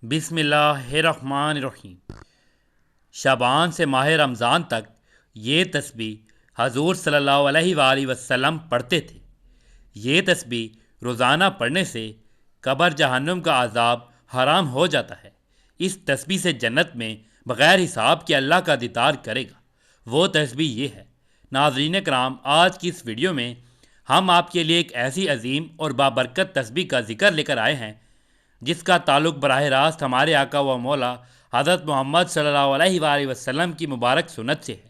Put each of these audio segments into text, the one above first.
بسم اللہ الرحمن الرحیم۔ شعبان سے ماہ رمضان تک یہ تسبیح حضور صلی اللہ علیہ وآلہ وسلم پڑھتے تھے۔ یہ تسبیح روزانہ پڑھنے سے قبر جہنم کا عذاب حرام ہو جاتا ہے۔ اس تسبیح سے جنت میں بغیر حساب کے اللہ کا دیدار کرے گا۔ وہ تسبیح یہ ہے۔ ناظرین کرام، آج کی اس ویڈیو میں ہم آپ کے لیے ایک ایسی عظیم اور بابرکت تسبیح کا ذکر لے کر آئے ہیں جس کا تعلق براہ راست ہمارے آقا و مولا حضرت محمد صلی اللہ علیہ وآلہ وسلم کی مبارک سنت سے ہے۔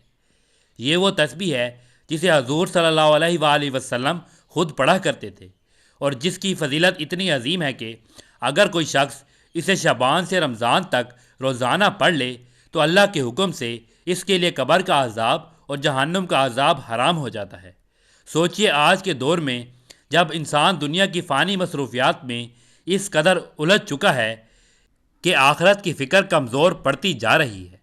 یہ وہ تسبیح ہے جسے حضور صلی اللہ علیہ وآلہ وسلم خود پڑھا کرتے تھے، اور جس کی فضیلت اتنی عظیم ہے کہ اگر کوئی شخص اسے شعبان سے رمضان تک روزانہ پڑھ لے تو اللہ کے حکم سے اس کے لیے قبر کا عذاب اور جہنم کا عذاب حرام ہو جاتا ہے۔ سوچئے، آج کے دور میں جب انسان دنیا کی فانی مصروفیات میں اس قدر الجھ چکا ہے کہ آخرت کی فکر کمزور پڑتی جا رہی ہے،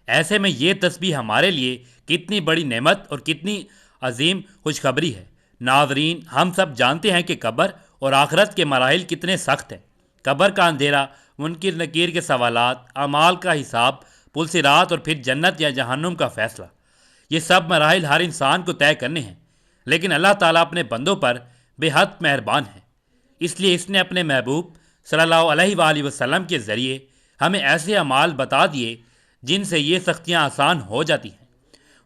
ایسے میں یہ تسبیح ہمارے لیے کتنی بڑی نعمت اور کتنی عظیم خوشخبری ہے۔ ناظرین، ہم سب جانتے ہیں کہ قبر اور آخرت کے مراحل کتنے سخت ہیں۔ قبر کا اندھیرا، منکر نکیر کے سوالات، اعمال کا حساب، پل صراط اور پھر جنت یا جہنم کا فیصلہ، یہ سب مراحل ہر انسان کو طے کرنے ہیں۔ لیکن اللہ تعالیٰ اپنے بندوں پر بے حد مہربان ہے، اس لیے اس نے اپنے محبوب صلی اللہ علیہ وآلہ وسلم کے ذریعے ہمیں ایسے اعمال بتا دیے جن سے یہ سختیاں آسان ہو جاتی ہیں۔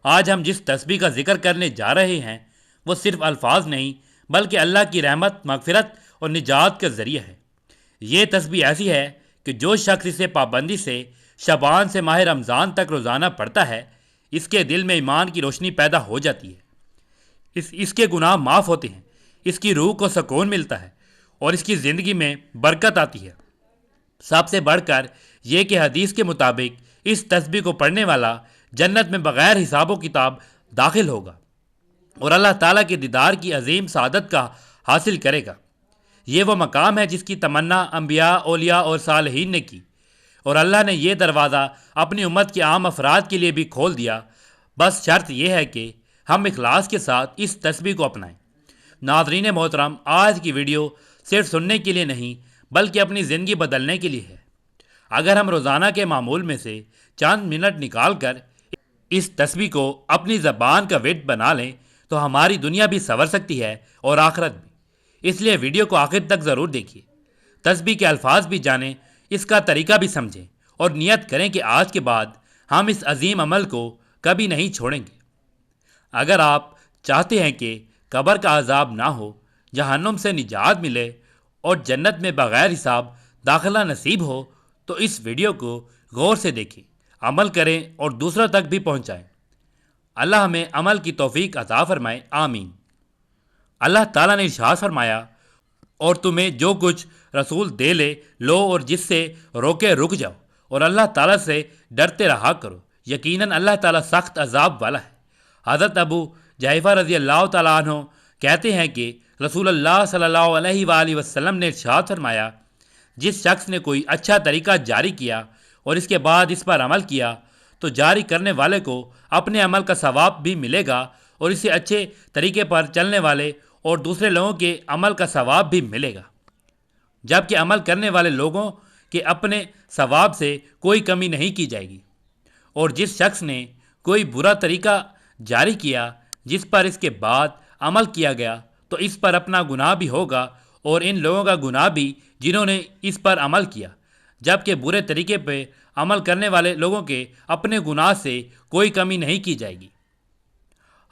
آج ہم جس تسبیح کا ذکر کرنے جا رہے ہیں وہ صرف الفاظ نہیں بلکہ اللہ کی رحمت، مغفرت اور نجات کا ذریعہ ہے۔ یہ تسبیح ایسی ہے کہ جو شخص اسے پابندی سے شعبان سے ماہ رمضان تک روزانہ پڑھتا ہے، اس کے دل میں ایمان کی روشنی پیدا ہو جاتی ہے، اس کے گناہ معاف ہوتے ہیں، اس کی روح کو سکون ملتا ہے اور اس کی زندگی میں برکت آتی ہے۔ سب سے بڑھ کر یہ کہ حدیث کے مطابق اس تسبیح کو پڑھنے والا جنت میں بغیر حساب و کتاب داخل ہوگا اور اللہ تعالیٰ کے دیدار کی عظیم سعادت کا حاصل کرے گا۔ یہ وہ مقام ہے جس کی تمنا انبیاء، اولیاء اور صالحین نے کی، اور اللہ نے یہ دروازہ اپنی امت کے عام افراد کے لیے بھی کھول دیا۔ بس شرط یہ ہے کہ ہم اخلاص کے ساتھ اس تسبیح کو اپنائیں۔ ناظرین محترم، آج کی ویڈیو صرف سننے کے لیے نہیں بلکہ اپنی زندگی بدلنے کے لیے ہے۔ اگر ہم روزانہ کے معمول میں سے چند منٹ نکال کر اس تسبیح کو اپنی زبان کا ورد بنا لیں تو ہماری دنیا بھی سنور سکتی ہے اور آخرت بھی۔ اس لیے ویڈیو کو آخر تک ضرور دیکھیے، تسبیح کے الفاظ بھی جانیں، اس کا طریقہ بھی سمجھیں اور نیت کریں کہ آج کے بعد ہم اس عظیم عمل کو کبھی نہیں چھوڑیں گے۔ اگر آپ چاہتے ہیں کہ قبر کا عذاب نہ ہو، جہنم سے نجات ملے اور جنت میں بغیر حساب داخلہ نصیب ہو تو اس ویڈیو کو غور سے دیکھیں، عمل کریں اور دوسروں تک بھی پہنچائیں۔ اللہ ہمیں عمل کی توفیق عطا فرمائے، آمین۔ اللہ تعالیٰ نے ارشاد فرمایا، اور تمہیں جو کچھ رسول دے لے لو اور جس سے روکے رک جاؤ، اور اللہ تعالیٰ سے ڈرتے رہا کرو، یقیناً اللہ تعالیٰ سخت عذاب والا ہے۔ حضرت ابو جحیفہ رضی اللہ تعالیٰ عنہ کہتے ہیں کہ رسول اللہ صلی اللہ علیہ وآلہ وسلم نے ارشاد فرمایا، جس شخص نے کوئی اچھا طریقہ جاری کیا اور اس کے بعد اس پر عمل کیا تو جاری کرنے والے کو اپنے عمل کا ثواب بھی ملے گا اور اسے اچھے طریقے پر چلنے والے اور دوسرے لوگوں کے عمل کا ثواب بھی ملے گا، جبکہ عمل کرنے والے لوگوں کے اپنے ثواب سے کوئی کمی نہیں کی جائے گی۔ اور جس شخص نے کوئی برا طریقہ جاری کیا جس پر اس کے بعد عمل کیا گیا تو اس پر اپنا گناہ بھی ہوگا اور ان لوگوں کا گناہ بھی جنہوں نے اس پر عمل کیا، جبکہ برے طریقے پہ عمل کرنے والے لوگوں کے اپنے گناہ سے کوئی کمی نہیں کی جائے گی۔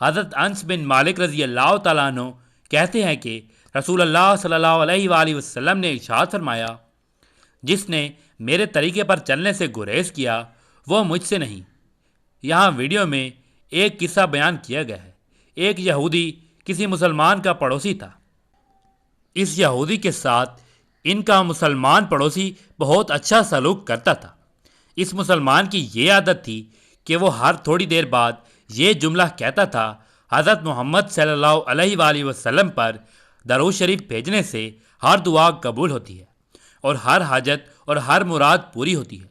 حضرت انس بن مالک رضی اللہ تعالیٰ عنہ کہتے ہیں کہ رسول اللہ صلی اللہ علیہ وآلہ وسلم نے ارشاد فرمایا، جس نے میرے طریقے پر چلنے سے گریز کیا وہ مجھ سے نہیں۔ یہاں ویڈیو میں ایک قصہ بیان کیا گیا ہے۔ ایک یہودی کسی مسلمان کا پڑوسی تھا۔ اس یہودی کے ساتھ ان کا مسلمان پڑوسی بہت اچھا سلوک کرتا تھا۔ اس مسلمان کی یہ عادت تھی کہ وہ ہر تھوڑی دیر بعد یہ جملہ کہتا تھا، حضرت محمد صلی اللہ علیہ وآلہ وسلم پر درود شریف بھیجنے سے ہر دعا قبول ہوتی ہے اور ہر حاجت اور ہر مراد پوری ہوتی ہے۔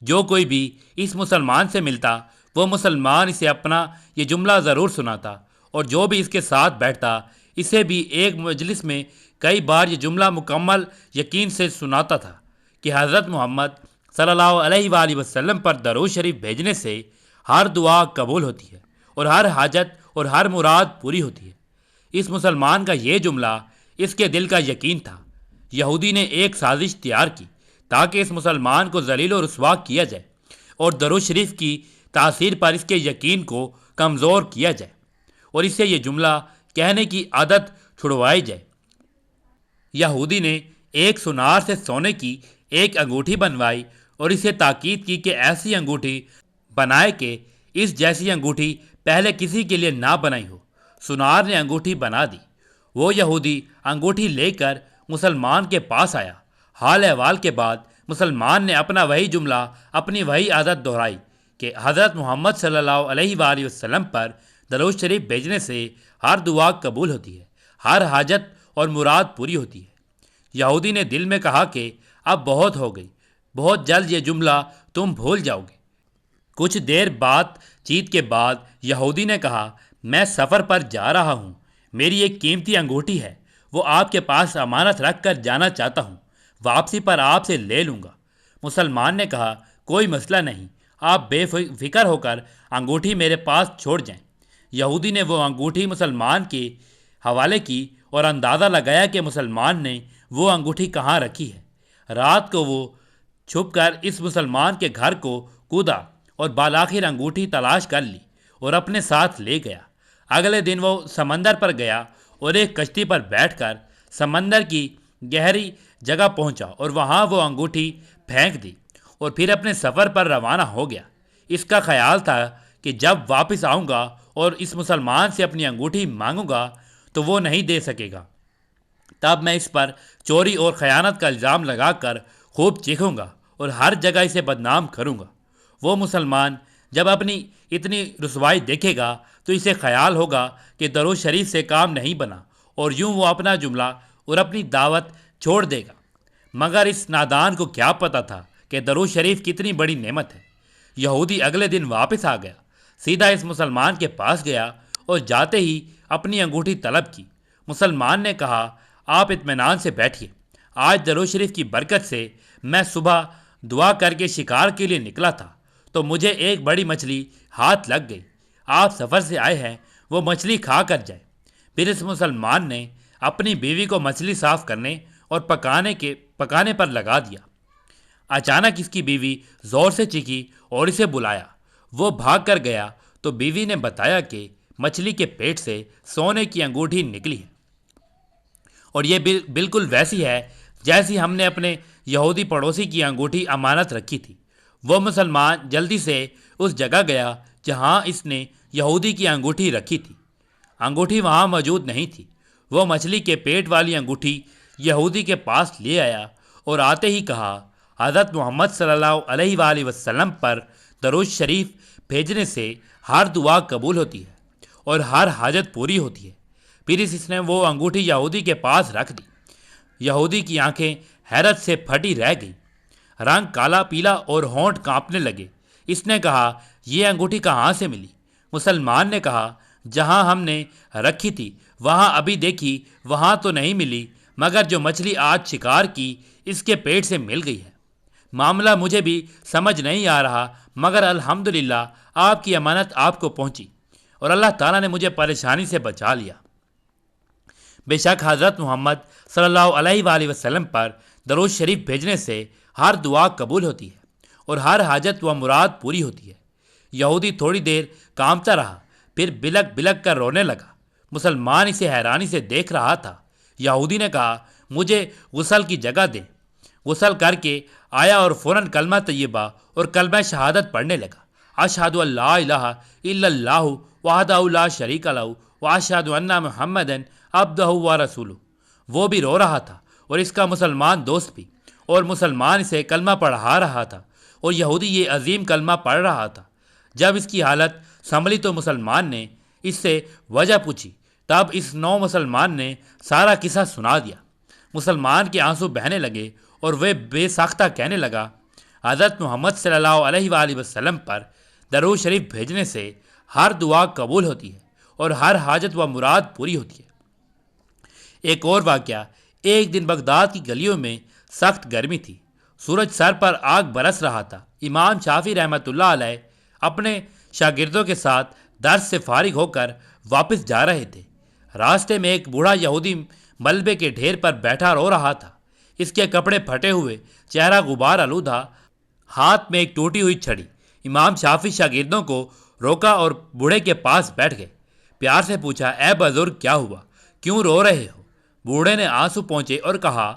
جو کوئی بھی اس مسلمان سے ملتا وہ مسلمان اسے اپنا یہ جملہ ضرور سناتا، اور جو بھی اس کے ساتھ بیٹھتا اسے بھی ایک مجلس میں کئی بار یہ جملہ مکمل یقین سے سناتا تھا کہ حضرت محمد صلی اللہ علیہ وآلہ وسلم پر درود شریف بھیجنے سے ہر دعا قبول ہوتی ہے اور ہر حاجت اور ہر مراد پوری ہوتی ہے۔ اس مسلمان کا یہ جملہ اس کے دل کا یقین تھا۔ یہودی نے ایک سازش تیار کی تاکہ اس مسلمان کو ذلیل و رسوا کیا جائے اور درود شریف کی تاثیر پر اس کے یقین کو کمزور کیا جائے اور اس سے یہ جملہ کہنے کی عادت چھڑوائی جائے۔ یہودی نے ایک سونار سے سونے کی ایک انگوٹھی بنوائی اور اسے تاکید کی کہ ایسی انگوٹھی بنائے کہ اس جیسی انگوٹھی پہلے کسی کے لیے نہ بنائی ہو۔ سونار نے انگوٹھی بنا دی۔ وہ یہودی انگوٹھی لے کر مسلمان کے پاس آیا۔ حال احوال کے بعد مسلمان نے اپنا وہی جملہ، اپنی وہی عادت دہرائی کہ حضرت محمد صلی اللہ علیہ وآلہ وسلم پر درود شریف بھیجنے سے ہر دعا قبول ہوتی ہے، ہر حاجت اور مراد پوری ہوتی ہے۔ یہودی نے دل میں کہا کہ اب بہت ہو گئی، بہت جلد یہ جملہ تم بھول جاؤ گے۔ کچھ دیر بات چیت کے بعد یہودی نے کہا، میں سفر پر جا رہا ہوں، میری ایک قیمتی انگوٹھی ہے، وہ آپ کے پاس امانت رکھ کر جانا چاہتا ہوں، واپسی پر آپ سے لے لوں گا۔ مسلمان نے کہا، کوئی مسئلہ نہیں، آپ بے فکر ہو کر انگوٹھی میرے پاس چھوڑ جائیں۔ یہودی نے وہ انگوٹھی مسلمان کے حوالے کی اور اندازہ لگایا کہ مسلمان نے وہ انگوٹھی کہاں رکھی ہے۔ رات کو وہ چھپ کر اس مسلمان کے گھر کو کودا اور بالآخر انگوٹھی تلاش کر لی اور اپنے ساتھ لے گیا۔ اگلے دن وہ سمندر پر گیا اور ایک کشتی پر بیٹھ کر سمندر کی گہری جگہ پہنچا اور وہاں وہ انگوٹھی پھینک دی اور پھر اپنے سفر پر روانہ ہو گیا۔ اس کا خیال تھا کہ جب واپس آؤں گا اور اس مسلمان سے اپنی انگوٹھی مانگوں گا تو وہ نہیں دے سکے گا، تب میں اس پر چوری اور خیانت کا الزام لگا کر خوب چیخوں گا اور ہر جگہ اسے بدنام کروں گا۔ وہ مسلمان جب اپنی اتنی رسوائی دیکھے گا تو اسے خیال ہوگا کہ درود شریف سے کام نہیں بنا اور یوں وہ اپنا جملہ اور اپنی دعوت چھوڑ دے گا۔ مگر اس نادان کو کیا پتہ تھا کہ درود شریف کتنی بڑی نعمت ہے۔ یہودی اگلے دن واپس آ گیا، سیدھا اس مسلمان کے پاس گیا اور جاتے ہی اپنی انگوٹھی طلب کی۔ مسلمان نے کہا، آپ اطمینان سے بیٹھیے، آج درود شریف کی برکت سے میں صبح دعا کر کے شکار کے لیے نکلا تھا تو مجھے ایک بڑی مچھلی ہاتھ لگ گئی۔ آپ سفر سے آئے ہیں، وہ مچھلی کھا کر جائے۔ پھر اس مسلمان نے اپنی بیوی کو مچھلی صاف کرنے اور پکانے پر لگا دیا۔ اچانک اس کی بیوی زور سے چیخی اور اسے بلایا۔ وہ بھاگ کر گیا تو بیوی نے بتایا کہ مچھلی کے پیٹ سے سونے کی انگوٹھی نکلی ہے اور یہ بالکل ویسی ہے جیسی ہم نے اپنے یہودی پڑوسی کی انگوٹھی امانت رکھی تھی۔ وہ مسلمان جلدی سے اس جگہ گیا جہاں اس نے یہودی کی انگوٹھی رکھی تھی۔ انگوٹھی وہاں موجود نہیں تھی۔ وہ مچھلی کے پیٹ والی انگوٹھی یہودی کے پاس لے آیا اور آتے ہی کہا، حضرت محمد صلی اللہ علیہ وآلہ وسلم پر درود شریف بھیجنے سے ہر دعا قبول ہوتی ہے اور ہر حاجت پوری ہوتی ہے۔ پھر اس نے وہ انگوٹھی یہودی کے پاس رکھ دی۔ یہودی کی آنکھیں حیرت سے پھٹی رہ گئی، رنگ کالا پیلا اور ہونٹ کانپنے لگے۔ اس نے کہا، یہ انگوٹھی کہاں سے ملی؟ مسلمان نے کہا، جہاں ہم نے رکھی تھی وہاں ابھی دیکھی، وہاں تو نہیں ملی، مگر جو مچھلی آج شکار کی اس کے پیٹ سے مل گئی ہے۔ معاملہ مجھے بھی سمجھ نہیں آ رہا، مگر الحمدللہ آپ کی امانت آپ کو پہنچی اور اللہ تعالیٰ نے مجھے پریشانی سے بچا لیا۔ بے شک حضرت محمد صلی اللہ علیہ وآلہ وسلم پر درود شریف بھیجنے سے ہر دعا قبول ہوتی ہے اور ہر حاجت و مراد پوری ہوتی ہے۔ یہودی تھوڑی دیر کانپتا رہا، پھر بلک بلک کر رونے لگا۔ مسلمان اسے حیرانی سے دیکھ رہا تھا۔ یہودی نے کہا، مجھے غسل کی جگہ دیں۔ غسل کر کے آیا اور فوراً کلمہ طیبہ اور کلمہ شہادت پڑھنے لگا۔ اشہد ان لا الہ الا اللہ وحدہ لا شریک لہ واشہد ان محمدًا عبدہ ورسولہ۔ وہ بھی رو رہا تھا اور اس کا مسلمان دوست بھی، اور مسلمان اسے کلمہ پڑھا رہا تھا اور یہودی یہ عظیم کلمہ پڑھ رہا تھا۔ جب اس کی حالت سنبھلی تو مسلمان نے اس سے وجہ پوچھی، تب اس نو مسلمان نے سارا قصہ سنا دیا۔ مسلمان کے آنسو بہنے لگے اور وہ بے ساختہ کہنے لگا، حضرت محمد صلی اللہ علیہ وآلہ وسلم پر درود شریف بھیجنے سے ہر دعا قبول ہوتی ہے اور ہر حاجت و مراد پوری ہوتی ہے۔ ایک اور واقعہ، ایک دن بغداد کی گلیوں میں سخت گرمی تھی۔ سورج سر پر آگ برس رہا تھا۔ امام شافعی رحمۃ اللہ علیہ اپنے شاگردوں کے ساتھ درس سے فارغ ہو کر واپس جا رہے تھے۔ راستے میں ایک بوڑھا یہودی ملبے کے ڈھیر پر بیٹھا رو رہا تھا۔ اس کے کپڑے پھٹے ہوئے، چہرہ غبار آلودہ، ہاتھ میں ایک ٹوٹی ہوئی چھڑی۔ امام شافعی شاگردوں کو روکا اور بوڑھے کے پاس بیٹھ گئے۔ پیار سے پوچھا، اے بزرگ کیا ہوا؟ کیوں رو رہے ہو؟ بوڑھے نے آنسو پونچھے اور کہا،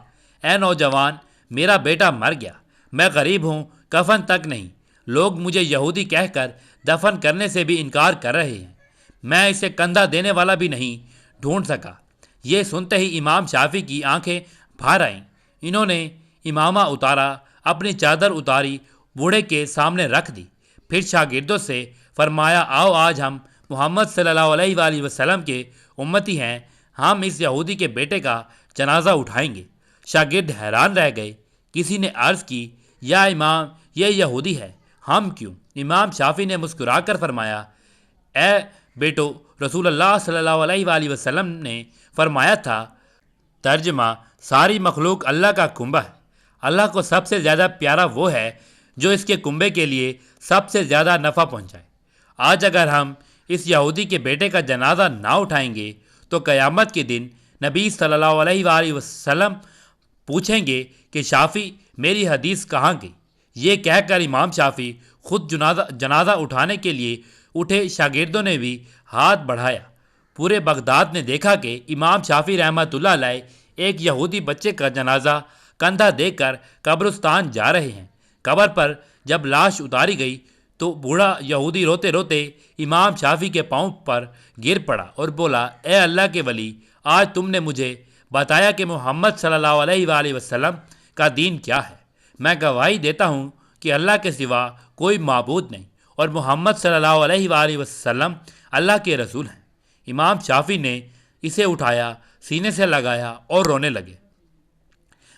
اے نوجوان، میرا بیٹا مر گیا۔ میں غریب ہوں، کفن تک نہیں۔ لوگ مجھے یہودی کہہ کر دفن کرنے سے بھی انکار کر رہے ہیں۔ میں اسے کندھا دینے والا بھی نہیں ڈھونڈ سکا۔ یہ سنتے ہی امام شافعی کی آنکھیں بھر آئیں۔ انہوں نے امامہ اتارا، اپنی چادر اتاری، بوڑھے کے سامنے رکھ دی۔ پھر شاگردوں سے فرمایا، آؤ آج ہم محمد صلی اللہ علیہ وآلہ وسلم کے امتی ہیں، ہم اس یہودی کے بیٹے کا جنازہ اٹھائیں گے۔ شاگرد حیران رہ گئے۔ کسی نے عرض کی، یا امام، یہ یہودی ہے، ہم کیوں؟ امام شافعی نے مسکرا کر فرمایا، اے بیٹو، رسول اللہ صلی اللہ علیہ وآلہ وسلم نے فرمایا تھا، ترجمہ، ساری مخلوق اللہ کا کنبہ ہے۔ اللہ کو سب سے زیادہ پیارا وہ ہے جو اس کے کنبے کے لیے سب سے زیادہ نفع پہنچائے۔ آج اگر ہم اس یہودی کے بیٹے کا جنازہ نہ اٹھائیں گے تو قیامت کے دن نبی صلی اللہ علیہ وآلہ وسلم پوچھیں گے کہ شافعی، میری حدیث کہاں گئی؟ یہ کہہ کر امام شافعی خود جنازہ اٹھانے کے لیے اٹھے۔ شاگردوں نے بھی ہاتھ بڑھایا۔ پورے بغداد نے دیکھا کہ امام شافعی رحمۃ اللہ علیہ ایک یہودی بچے کا جنازہ کندھا دے کر قبرستان جا رہے ہیں۔ قبر پر جب لاش اتاری گئی تو بوڑھا یہودی روتے روتے امام شافعی کے پاؤں پر گر پڑا اور بولا، اے اللہ کے ولی، آج تم نے مجھے بتایا کہ محمد صلی اللہ علیہ وآلہ وسلم کا دین کیا ہے۔ میں گواہی دیتا ہوں کہ اللہ کے سوا کوئی معبود نہیں اور محمد صلی اللہ علیہ وآلہ وسلم اللہ کے رسول ہیں۔ امام شافعی نے اسے اٹھایا، سینے سے لگایا اور رونے لگے۔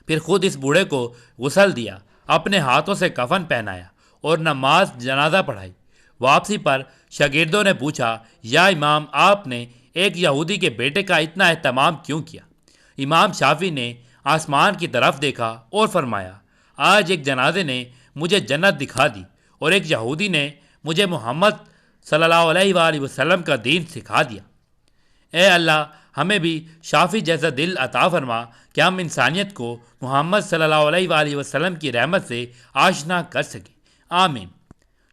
پھر خود اس بوڑھے کو غسل دیا، اپنے ہاتھوں سے کفن پہنایا اور نماز جنازہ پڑھائی۔ واپسی پر شاگردوں نے پوچھا، یا امام، آپ نے ایک یہودی کے بیٹے کا اتنا اہتمام کیوں کیا؟ امام شافعی نے آسمان کی طرف دیکھا اور فرمایا، آج ایک جنازے نے مجھے جنت دکھا دی اور ایک یہودی نے مجھے محمد صلی اللہ علیہ وآلہ وسلم کا دین سکھا دیا۔ اے اللہ، ہمیں بھی شافعی جیسا دل عطا فرما کہ ہم انسانیت کو محمد صلی اللہ علیہ وآلہ وسلم کی رحمت سے آشنا کر سکیں، آمین۔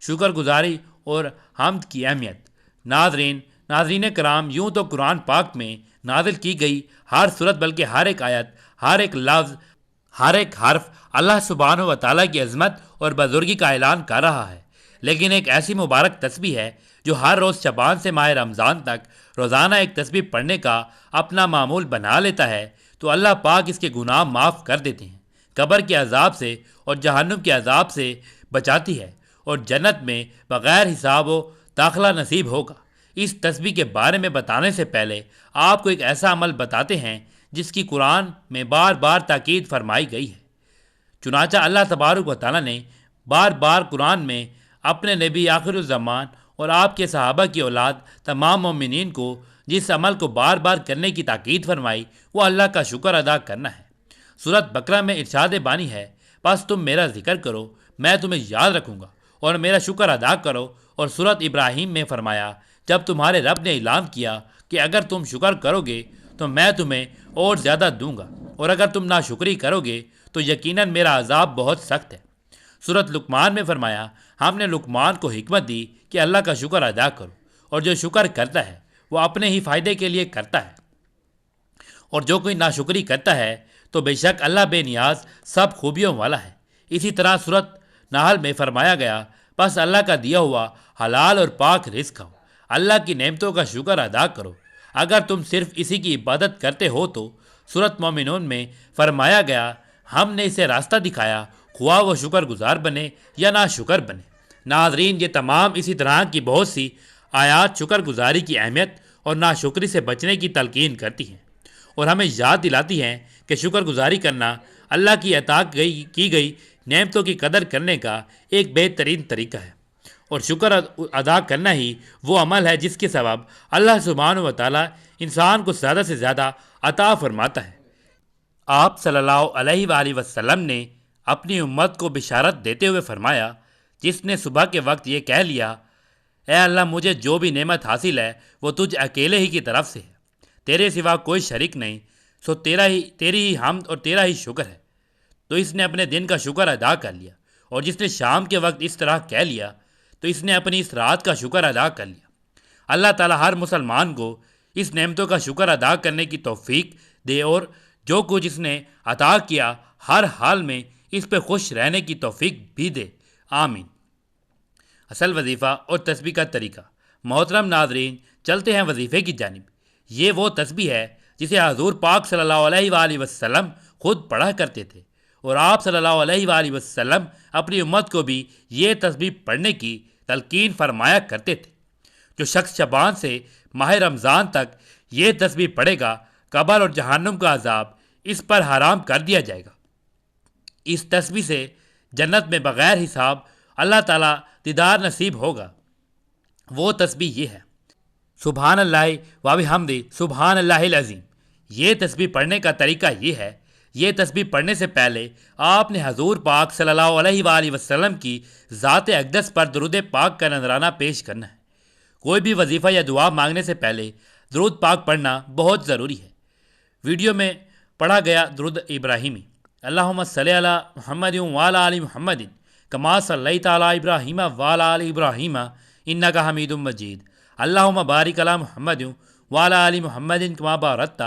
شکر گزاری اور حمد کی اہمیت۔ ناظرین کرام، یوں تو قرآن پاک میں نازل کی گئی ہر صورت، بلکہ ہر ایک آیت، ہر ایک لفظ، ہر ایک حرف اللہ سبحانہ و تعالیٰ کی عظمت اور بزرگی کا اعلان کر رہا ہے۔ لیکن ایک ایسی مبارک تسبیح ہے جو ہر روز شعبان سے ماہ رمضان تک روزانہ ایک تسبیح پڑھنے کا اپنا معمول بنا لیتا ہے تو اللہ پاک اس کے گناہ معاف کر دیتے ہیں، قبر کے عذاب سے اور جہنم کے عذاب سے بچاتی ہے اور جنت میں بغیر حساب و داخلہ نصیب ہوگا۔ اس تسبیح کے بارے میں بتانے سے پہلے آپ کو ایک ایسا عمل بتاتے ہیں جس کی قرآن میں بار بار تاکید فرمائی گئی ہے۔ چنانچہ اللہ تبارک و تعالیٰ نے بار بار قرآن میں اپنے نبی آخر الزمان اور آپ کے صحابہ کی اولاد تمام مومنین کو جس عمل کو بار بار کرنے کی تاکید فرمائی وہ اللہ کا شکر ادا کرنا ہے۔ سورۃ بقرہ میں ارشاد بانی ہے، بس تم میرا ذکر کرو، میں تمہیں یاد رکھوں گا، اور میرا شکر ادا کرو۔ اور سورۃ ابراہیم میں فرمایا، جب تمہارے رب نے اعلان کیا کہ اگر تم شکر کرو گے تو میں تمہیں اور زیادہ دوں گا، اور اگر تم ناشکری کرو گے تو یقیناً میرا عذاب بہت سخت ہے۔ سورۃ لقمان میں فرمایا، ہم نے لقمان کو حکمت دی کہ اللہ کا شکر ادا کرو، اور جو شکر کرتا ہے وہ اپنے ہی فائدے کے لیے کرتا ہے، اور جو کوئی ناشکری کرتا ہے تو بے شک اللہ بے نیاز سب خوبیوں والا ہے۔ اسی طرح سورۃ نحل میں فرمایا گیا، بس اللہ کا دیا ہوا حلال اور پاک رزق کھاؤ، اللہ کی نعمتوں کا شکر ادا کرو، اگر تم صرف اسی کی عبادت کرتے ہو تو۔ سورۃ مومنون میں فرمایا گیا، ہم نے اسے راستہ دکھایا، خواہ وہ شکر گزار بنے یا نہ شکر بنے۔ ناظرین، یہ تمام اسی طرح کی بہت سی آیات شکر گزاری کی اہمیت اور ناشکری سے بچنے کی تلقین کرتی ہیں اور ہمیں یاد دلاتی ہیں کہ شکر گزاری کرنا اللہ کی عطا کی گئی نعمتوں کی قدر کرنے کا ایک بہترین طریقہ ہے، اور شکر ادا کرنا ہی وہ عمل ہے جس کے سبب اللہ سبحانہ و تعالیٰ انسان کو زیادہ سے زیادہ عطا فرماتا ہے۔ آپ صلی اللہ علیہ وآلہ وسلم نے اپنی امت کو بشارت دیتے ہوئے فرمایا، جس نے صبح کے وقت یہ کہہ لیا، اے اللہ مجھے جو بھی نعمت حاصل ہے وہ تجھ اکیلے ہی کی طرف سے ہے، تیرے سوا کوئی شریک نہیں، سو تیری ہی حمد اور تیرا ہی شکر ہے، تو اس نے اپنے دن کا شکر ادا کر لیا۔ اور جس نے شام کے وقت اس طرح کہہ لیا تو اس نے اپنی اس رات کا شکر ادا کر لیا۔ اللہ تعالیٰ ہر مسلمان کو اس نعمتوں کا شکر ادا کرنے کی توفیق دے اور جو کچھ اس نے عطا کیا ہر حال میں اس پہ خوش رہنے کی توفیق بھی دے، آمین۔ اصل وظیفہ اور تسبیح کا طریقہ۔ محترم ناظرین، چلتے ہیں وظیفے کی جانب۔ یہ وہ تسبیح ہے جسے حضور پاک صلی اللہ علیہ وآلہ وسلم خود پڑھا کرتے تھے، اور آپ صلی اللہ علیہ وآلہ وسلم اپنی امت کو بھی یہ تسبیح پڑھنے کی تلقین فرمایا کرتے تھے۔ جو شخص شعبان سے ماہ رمضان تک یہ تسبیح پڑھے گا، قبر اور جہنم کا عذاب اس پر حرام کر دیا جائے گا۔ اس تسبیح سے جنت میں بغیر حساب اللہ تعالیٰ دیدار نصیب ہوگا۔ وہ تسبیح یہ ہے، سبحان اللہ و بحمدہ سبحان اللہ العظیم۔ یہ تسبیح پڑھنے کا طریقہ یہ ہے، یہ تسبیح پڑھنے سے پہلے آپ نے حضور پاک صلی اللہ علیہ وآلہ وسلم کی ذات اقدس پر درود پاک کا نذرانہ پیش کرنا ہے۔ کوئی بھی وظیفہ یا دعا مانگنے سے پہلے درود پاک پڑھنا بہت ضروری ہے۔ ویڈیو میں پڑھا گیا درود ابراہیمی، اللہم صلی علی محمد وعلی آل محمد کما صلیت علی ابراہیم وعلی آل ابراہیم انک حمید مجید، اللہم بارک علی محمد وعلی آل محمد کما بارکت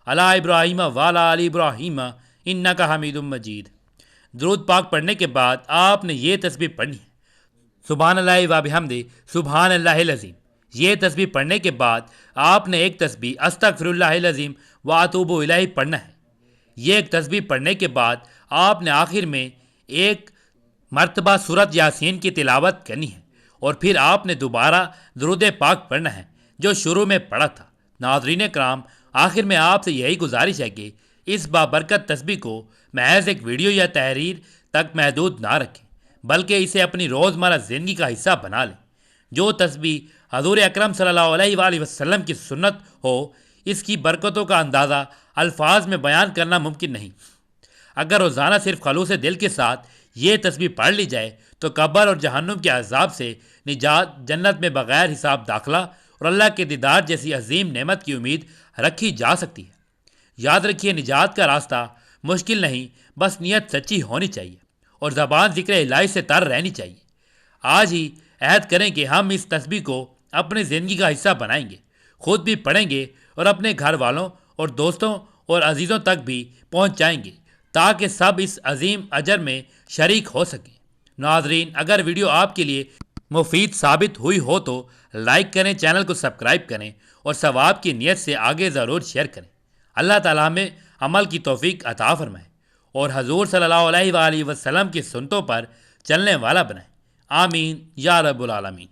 علی ابراہیم وعلی آل ابراہیم انک حمید مجید۔ درود پاک پڑھنے کے بعد آپ نے یہ تسبیح پڑھنی ہے، سبحان اللہ و بحمدہ سبحان اللہ العظیم۔ یہ تسبیح پڑھنے کے بعد آپ نے ایک تسبیح استغفر اللہ العظیم و اتوب الیہ پڑھنا ہے۔ یہ ایک تسبیح پڑھنے کے بعد آپ نے آخر میں ایک مرتبہ سورۃ یاسین کی تلاوت کرنی ہے، اور پھر آپ نے دوبارہ درود پاک پڑھنا ہے جو شروع میں پڑھا تھا۔ ناظرین کرام، آخر میں آپ سے یہی گزارش ہے کہ اس بابرکت تسبیح کو محض ایک ویڈیو یا تحریر تک محدود نہ رکھیں، بلکہ اسے اپنی روزمرہ زندگی کا حصہ بنا لیں۔ جو تسبیح حضور اکرم صلی اللہ علیہ وآلہ وسلم کی سنت ہو، اس کی برکتوں کا اندازہ الفاظ میں بیان کرنا ممکن نہیں۔ اگر روزانہ صرف خلوص دل کے ساتھ یہ تسبیح پڑھ لی جائے تو قبر اور جہنم کے عذاب سے نجات، جنت میں بغیر حساب داخلہ اور اللہ کے دیدار جیسی عظیم نعمت کی امید رکھی جا سکتی ہے۔ یاد رکھیے، نجات کا راستہ مشکل نہیں، بس نیت سچی ہونی چاہیے اور زبان ذکر الہی سے تر رہنی چاہیے۔ آج ہی عہد کریں کہ ہم اس تسبیح کو اپنی زندگی کا حصہ بنائیں گے، خود بھی پڑھیں گے اور اپنے گھر والوں اور دوستوں اور عزیزوں تک بھی پہنچائیں گے تاکہ سب اس عظیم اجر میں شریک ہو سکیں۔ ناظرین، اگر ویڈیو آپ کے لیے مفید ثابت ہوئی ہو تو لائک کریں، چینل کو سبسکرائب کریں اور ثواب کی نیت سے آگے ضرور شیئر کریں۔ اللہ تعالیٰ ہمیں عمل کی توفیق عطا فرمائے اور حضور صلی اللہ علیہ وآلہ وسلم کی سنتوں پر چلنے والا بنائے، آمین یا رب العالمین۔